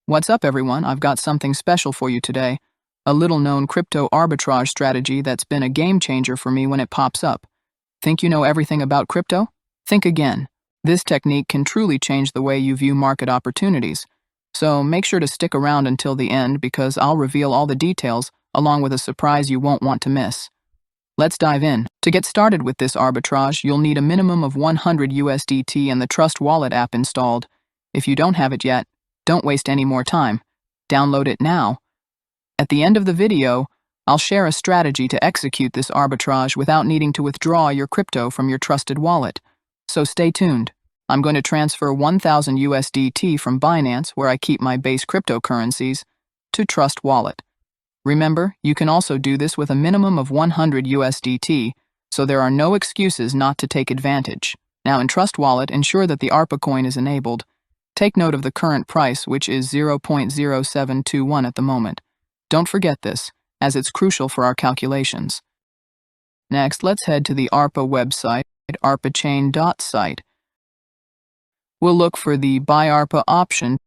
What's up, everyone? I've got something special for you today. A little-known crypto arbitrage strategy that's been a game-changer for me when it pops up. Think you know everything about crypto? Think again. This technique can truly change the way you view market opportunities. So make sure to stick around until the end because I'll reveal all the details along with a surprise you won't want to miss. Let's dive in. To get started with this arbitrage, you'll need a minimum of 100 USDT and the Trust Wallet app installed. If you don't have it yet, don't waste any more time. Download it now. At the end of the video, I'll share a strategy to execute this arbitrage without needing to withdraw your crypto from your trusted wallet. So stay tuned. I'm going to transfer 1,000 USDT from Binance, where I keep my base cryptocurrencies, to Trust Wallet. Remember, you can also do this with a minimum of 100 USDT, so there are no excuses not to take advantage. Now in Trust Wallet, ensure that the ARPA coin is enabled. Take note of the current price, which is 0.0721 at the moment. Don't forget this, as it's crucial for our calculations. Next, let's head to the ARPA website, arbitrage.site. We'll look for the Buy ARPA option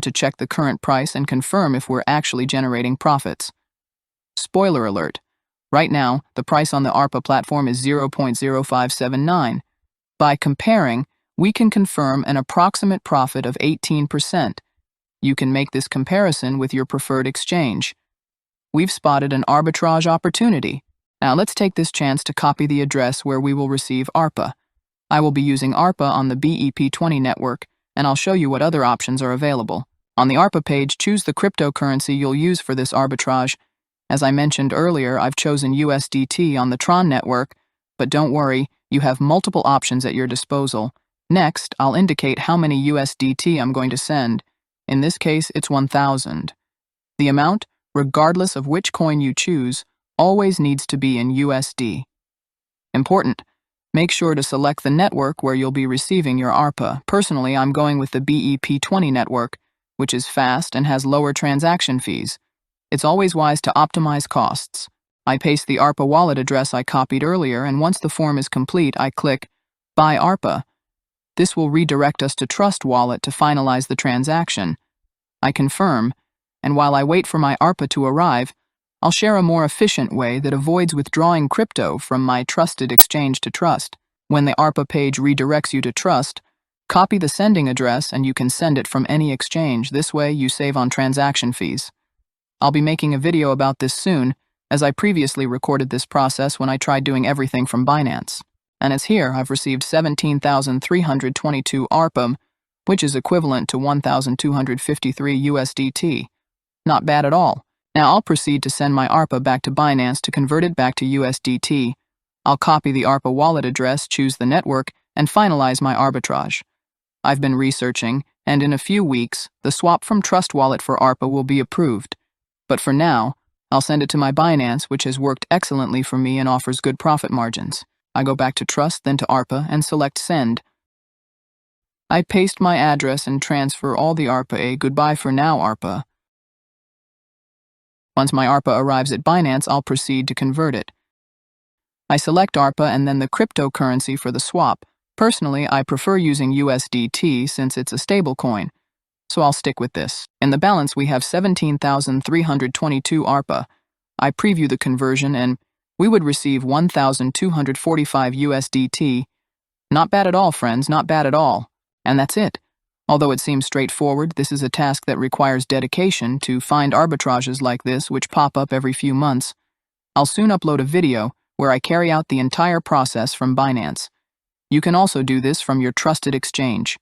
to check the current price and confirm if we're actually generating profits. Spoiler alert. Right now, the price on the ARPA platform is 0.0579. By comparing, we can confirm an approximate profit of 18%. You can make this comparison with your preferred exchange. We've spotted an arbitrage opportunity. Now let's take this chance to copy the address where we will receive ARPA. I will be using ARPA on the BEP20 network, and I'll show you what other options are available. On the ARPA page, choose the cryptocurrency you'll use for this arbitrage. As I mentioned earlier, I've chosen USDT on the Tron network, but don't worry, you have multiple options at your disposal. Next, I'll indicate how many USDT I'm going to send. In this case, it's 1,000. The amount, regardless of which coin you choose, always needs to be in USD. Important. Make sure to select the network where you'll be receiving your ARPA. Personally, I'm going with the BEP20 network, which is fast and has lower transaction fees. It's always wise to optimize costs. I paste the ARPA wallet address I copied earlier, and once the form is complete, I click Buy ARPA. This will redirect us to Trust Wallet to finalize the transaction. I confirm, and while I wait for my ARPA to arrive, I'll share a more efficient way that avoids withdrawing crypto from my trusted exchange to Trust. When the ARPA page redirects you to Trust, copy the sending address and you can send it from any exchange. This way, you save on transaction fees. I'll be making a video about this soon, as I previously recorded this process when I tried doing everything from Binance. And as here, I've received 17,322 ARPA, which is equivalent to 1,253 USDT. Not bad at all. Now I'll proceed to send my ARPA back to Binance to convert it back to USDT. I'll copy the ARPA wallet address, choose the network, and finalize my arbitrage. I've been researching, and in a few weeks, the swap from Trust Wallet for ARPA will be approved. But for now, I'll send it to my Binance, which has worked excellently for me and offers good profit margins. I go back to Trust, then to ARPA, and select Send. I paste my address and transfer all the ARPA. Goodbye for now, ARPA. Once my ARPA arrives at Binance, I'll proceed to convert it. I select ARPA and then the cryptocurrency for the swap. Personally, I prefer using USDT since it's a stable coin, so I'll stick with this. In the balance, we have 17,322 ARPA. I preview the conversion and we would receive 1,245 USDT. Not bad at all, friends, not bad at all. And that's it. Although it seems straightforward, this is a task that requires dedication to find arbitrages like this, which pop up every few months. I'll soon upload a video where I carry out the entire process from Binance. You can also do this from your trusted exchange.